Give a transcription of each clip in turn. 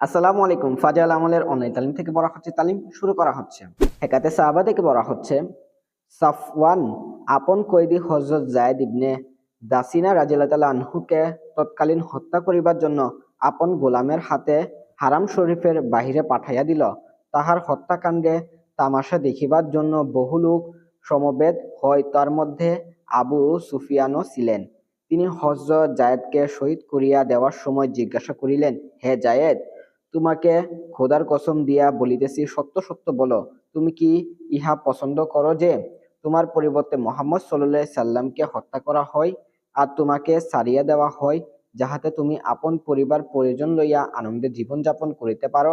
আসসালামু আলাইকুম। ফাজাল আমলের অনলাইন তালিম থেকে বলা হচ্ছে, তালিম শুরু করা হচ্ছে। হেকাতে সাহাবা থেকে বলা হচ্ছে, সাফওয়ান আপন কয়েদি হযরত যায়েদ ইবনে দাসিনা রাদিয়াল্লাহু তাআলা আনহুকে তৎকালীন হত্যা করিবার জন্য আপন গোলামের হাতে হারাম শরীফের বাহিরে পাঠাইয়া দিল। তাহার হত্যাকাণ্ডে তামাশা দেখিবার জন্য বহু লোক সমবেত হয়, তার মধ্যে আবু সুফিয়ানও ছিলেন। তিনি হযরত যায়েদকে শহীদ করিয়া দেওয়ার সময় জিজ্ঞাসা করিলেন, হে যায়েদ, তোমাকে খোদার কসম দিয়া বলিতেছি, সত্য সত্য বলো, তুমি কি ইহা পছন্দ করো যে তোমার পরিবর্তে মুহাম্মদ সাল্লাল্লাহু আলাইহি সাল্লামকে হত্যা করা হয় আর তোমাকে ছাড়িয়া দেওয়া হয়, যাহাতে তুমি আপন পরিবার পরিজন লইয়া আনন্দে জীবন যাপন করিতে পারো?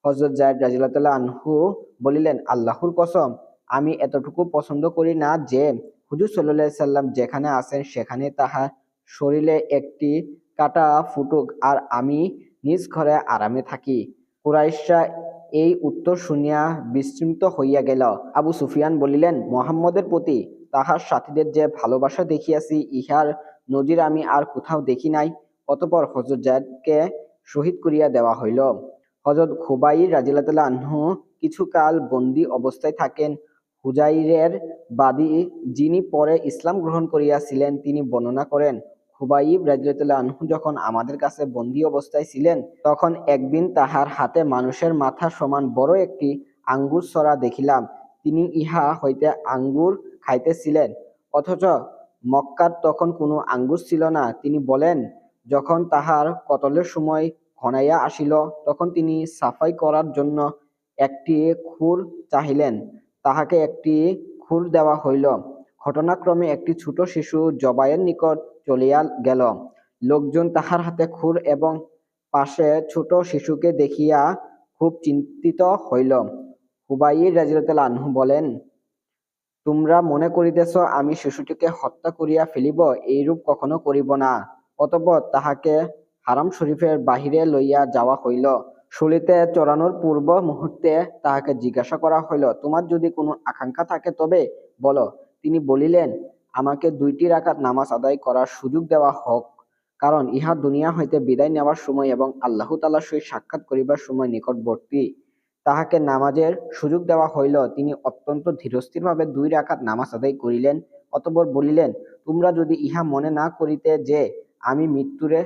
হযরত যায়েদ রাদিয়াল্লাহু তাআলা আনহু বলিলেন, আল্লাহর কসম, আমি এতটুকু পছন্দ করি না যে হুজুর সাল্লাল্লাহু আলাইহি সাল্লাম যেখানে আছেন সেখানে তাহার শরীরে একটি কাঁটা ফুটুক আর আমি নিজ ঘরে আরামে থাকি। কুরাইশরা এই উত্তর শুনিয়া বিস্মিত হইয়া গেল। আবু সুফিয়ান বলিলেন, মুহাম্মদের প্রতি তাহার সাথীদের যে ভালোবাসা দেখিয়াছি, ইহার নজির আমি আর কোথাও দেখি নাই। অতঃপর হযরত যায়েদকে শহীদ করিয়া দেওয়া হইল। হযরত খুবাইব রাদিয়াল্লাহু তাআলা আনহু কিছুকাল বন্দী অবস্থায় থাকেন। হুজাইরের বাদী, যিনি পরে ইসলাম গ্রহণ করিয়াছিলেন, তিনি বর্ণনা করেন, খুবাইব রাদিয়াল্লাহু আনহু যখন আমাদের কাছে বন্দী অবস্থায় ছিলেন, তখন একদিন তাহার হাতে মানুষের মাথা সমান বড় একটি আঙ্গুর ছড়া দেখিলাম। তিনি ইহা হইতে আঙ্গুর খাইতেছিলেন, অথচ মক্কার তখন কোনো আঙ্গুর ছিল না। তিনি বলেন, যখন তাহার কতলের সময় ঘনাইয়া আসিল, তখন তিনি সাফাই করার জন্য একটি খুর চাহিলেন। তাহাকে একটি খুর দেওয়া হইল। ঘটনাক্রমে একটি ছোট শিশু জবাইয়ের নিকট চলিয়া গেল। লোকজন তাহার হাতে খুর এবং পাশে ছোট শিশুকে দেখিয়া খুব চিন্তিত হইল। হুবাইব রাদিয়াল্লাহু তাআলা আনহু বলেন, তোমরা মনে করিতেছ আমি শিশুটিকে হত্যা করিয়া ফেলিব, এইরূপ কখনো করিব না। অতঃপর তাহাকে হারাম শরীফের বাহিরে লইয়া যাওয়া হইল। শুলিতে চড়ানোর পূর্ব মুহূর্তে তাহাকে জিজ্ঞাসা করা হইল, তোমার যদি কোনো আকাঙ্ক্ষা থাকে তবে বলো। তিনি বলিলেন, আমাকে 2টি রাকাত নামাজ আদায় করার সুযোগ দেওয়া হোক, কারণ ইহা দুনিয়া হইতে বিদায় নেওয়ার সময় এবং আল্লাহ তাআলার সহিত সাক্ষাৎ করিবার সময় নিকটবর্তী। তাহাকে নামাজের সুযোগ দেওয়া হইল। তিনি অত্যন্ত ধীরস্থিরভাবে 2 রাকাত নামাজ আদায় করিলেন। অতঃপর বলিলেন, তোমরা যদি ইহা মনে না করিতে যে আমি মৃত্যুরে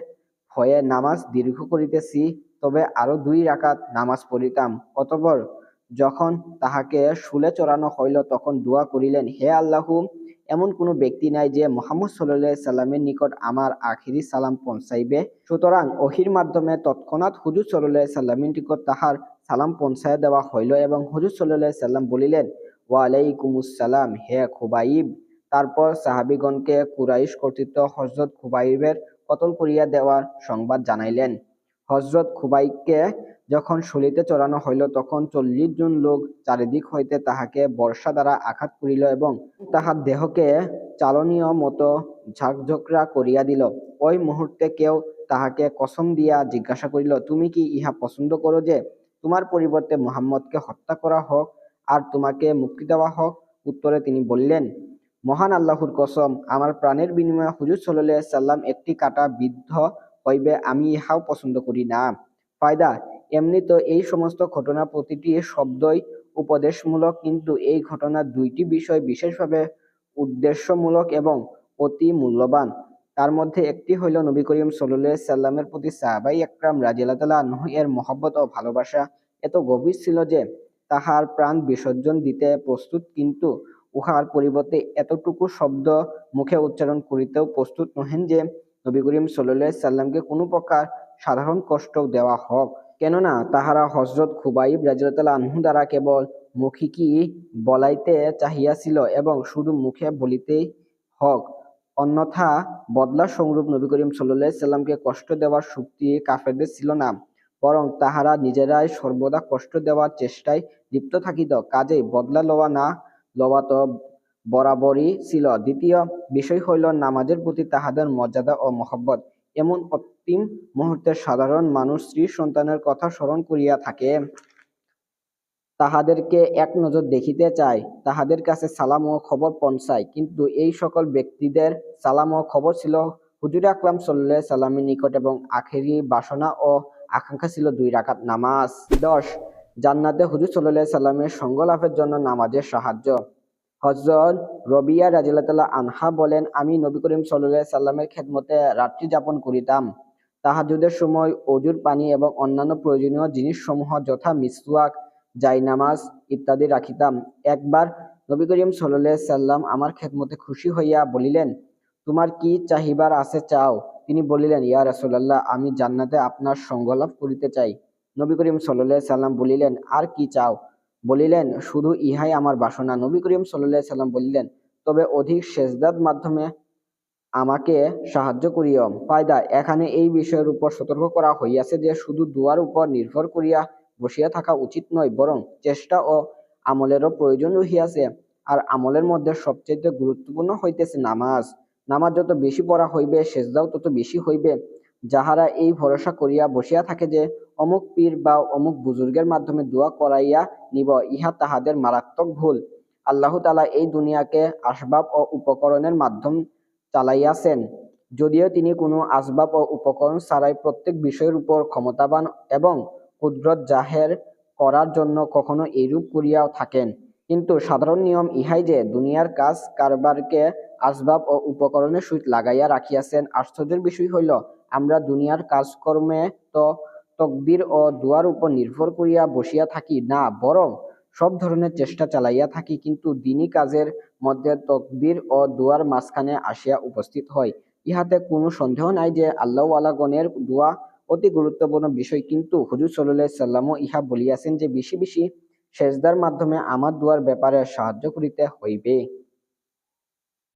ভয়ে নামাজ দীর্ঘ করিতেছি, তবে আরো 2 রাকাত নামাজ পড়িতাম। অতঃপর যখন তাহাকে শুলে চড়ানো হইল, তখন দোয়া করিলেন, হে আল্লাহ, এমন কোনো ব্যক্তি নাই যে মুহাম্মদ সাল্লাল্লাহু আলাইহি সাল্লামের নিকট আমার আখিরি সালাম পৌঁছাইবে। সুতরাং ওহীর মাধ্যমে তৎক্ষণাৎ হুজুর সাল্লাল্লাহু আলাইহি সাল্লামের নিকট তাহার সালাম পৌঁছাইয়া দেওয়া হইল এবং হুজুর সাল্লাল্লাহু আলাইহি সাল্লাম বলিলেন, ওয়া আলাইকুমুস সালাম হে খুবাইব। তারপর সাহাবীগণকে কুরাইশ কর্তৃক হযরত খুবাইবের কতল করিয়া দেওয়ার সংবাদ জানাইলেন। হযরত খুবাইবকে যখন শুলিতে চড়ানো হইল, তখন 40 জন লোক চারিদিক হইতে তাহাকে বর্ষা দ্বারা আঘাত করিল এবং তাহার দেহকে চালনীয় মতো ঝাঁকঝোকরা করিয়া দিল। ওই মুহূর্তে কেউ তাহাকে কসম দিয়া জিজ্ঞাসা করিল, তুমি কি ইহা পছন্দ করো যে তোমার পরিবর্তে মুহাম্মদকে হত্যা করা হোক আর তোমাকে মুক্তি দেওয়া হোক? উত্তরে তিনি বললেন, মহান আল্লাহর কসম, আমার প্রাণের বিনিময়ে হুজুর সাল্লাল্লাহু আলাইহি সাল্লাম একটি কাঁটা বিদ্ধ হইবে, আমি ইহাও পছন্দ করি না। ফায়দা, এমনি তো এই সমস্ত ঘটনা প্রতিটি শব্দই উপদেশমূলক, কিন্তু এই ঘটনার 2টি বিষয় বিশেষভাবে উদ্দেশ্যমূলক এবং অতি মূল্যবান। তার মধ্যে একটি হইল নবী করিম সাল্লাল্লাহু আলাইহি সাল্লামের প্রতি সাহাবায়ে একরাম রাদিয়াল্লাহু তাআলা আনহু এর মহব্বত ও ভালোবাসা এত গভীর ছিল যে তাহার প্রাণ বিসর্জন দিতে প্রস্তুত, কিন্তু উহার পরিবর্তে এতটুকু শব্দ মুখে উচ্চারণ করিতেও প্রস্তুত নহেন যে নবী করিম সাল্লাল্লাহু আলাইহি সাল্লামকে কোনো প্রকার সাধারণ কষ্ট দেওয়া হোক। কেননা তাহারা হযরত খুবাইব রাদিয়াল্লাহু তাআলা আনহু দ্বারা কেবল মৌখিকই বলাইতে চাহিয়াছিল এবং শুধু মুখে বলিতেই হক, অন্যথা বদলা স্বরূপ নবী করিম সাল্লাল্লাহু আলাইহি সাল্লামকে কষ্ট দেওয়ার শক্তি কাফেরদের ছিল না, বরং তাহারা নিজেরাই সর্বদা কষ্ট দেওয়ার চেষ্টায় লিপ্ত থাকিত। কাজেই বদলা লওয়া না লওয়া তো বরাবরই ছিল। দ্বিতীয় বিষয় হইল নামাজের প্রতি তাহাদের মর্যাদা ও মহব্বত। এমন অন্তিম মুহূর্তে সাধারণ মানুষ স্ত্রী সন্তানের কথা স্মরণ করিয়া থাকে, তাহাদেরকে এক নজর দেখিতে চায়, তাহাদের কাছে সালাম ও খবর পৌঁছায়, কিন্তু এই সকল ব্যক্তিদের সালাম ও খবর ছিল হুজুর আকরাম সাল্লাল্লাহু আলাইহি সাল্লামের নিকট এবং আখেরি বাসনা ও আকাঙ্ক্ষা ছিল 2 রাকাত নামাজ। 10 জান্নাতে হুজুর সাল্লাল্লাহু আলাইহি সাল্লামের সঙ্গ লাভের জন্য নামাজের সাহায্য। হযরত রবিয়া রাদিয়াল্লাহু আনহা বলেন, আমি নবী করিম সাল্লাল্লাহু আলাইহি সাল্লামের খেদমতে রাত্রি যাপন করিতাম। তাহাজ্জুদের সময় অজুর পানি এবং অন্যান্য প্রয়োজনীয় জিনিসসমূহ যথা মিসওয়াক, জায়নামাজ ইত্যাদি রাখিতাম। একবার নবী করিম সাল্লাল্লাহু আলাইহি সাল্লাম আমার খেদমতে খুশি হইয়া বলিলেন, তোমার কি চাহিবার আছে চাও? তিনি বলিলেন, ইয়া রাসূলুল্লাহ, আমি জান্নাতে আপনার সঙ্গ লাভ করিতে চাই। নবী করিম সাল্লাল্লাহু আলাইহি সাল্লাম বলিলেন, আর কি চাও? বলিলেন, শুধু ইহাই আমার বাসনা। নবী করিম সাল্লাল্লাহু আলাইহি সাল্লাম বলিলেন, তবে অধিক সেজদার মাধ্যমে আমাকে সাহায্য করিও। ফায়দা, এখানে এই বিষয়ের উপর সতর্ক করা হইয়াছে যে শুধু দোয়ার উপর নির্ভর করিয়া বসিয়া থাকা উচিত নয়, বরং চেষ্টা ও আমলেরও প্রয়োজন রহিয়াছে। আর আমলের মধ্যে সবচেয়ে গুরুত্বপূর্ণ হইতেছে নামাজ। নামাজ যত বেশি পড়া হইবে, সেজদাও তত বেশি হইবে। যাহারা এই ভরসা করিয়া বসিয়া থাকে যে অমুক পীর বা অমুক বুজুর্গের মাধ্যমে দোয়া করাইয়া নিব, ইহা তাহাদের মারাত্মক ভুল। আল্লাহ তাআলা এই দুনিয়াকে আসবাব ও উপকরণের মাধ্যম চালাইয়াছেন, যদিও তিনি কোনো আসবাব ও উপকরণ ছাড়াই প্রত্যেক বিষয়ের উপর ক্ষমতাবান এবং কুদরত জাহের করার জন্য কখনো এইরূপ করিয়াও থাকেন। কিন্তু সাধারণ নিয়ম ইহাই যে দুনিয়ার কাজ কারবারকে আসবাব ও উপকরণের সহিত লাগাইয়া রাখিয়াছেন। আশ্চর্যের বিষয় হইল, আমরা দুনিয়ার কাজকর্মে তো তকদির ও দোয়ার উপর নির্ভর করিয়া বসিয়া থাকি না, বরং সব ধরনের চেষ্টা চালাইয়া থাকি, কিন্তু দ্বীনী কাজের মধ্যে তকদির ও দোয়ার মাঝখানে আসিয়া উপস্থিত হয়। ইহাতে কোনো সন্দেহ নাই যে আল্লাহওয়ালাগণের দোয়া অতি গুরুত্বপূর্ণ বিষয়, কিন্তু হুজুর সাল্লাল্লাহু আলাইহি সাল্লামও ইহা বলিয়াছেন যে বেশি বেশি সেজদার মাধ্যমে আমার দোয়ার ব্যাপারে সাহায্য করিতে হইবে।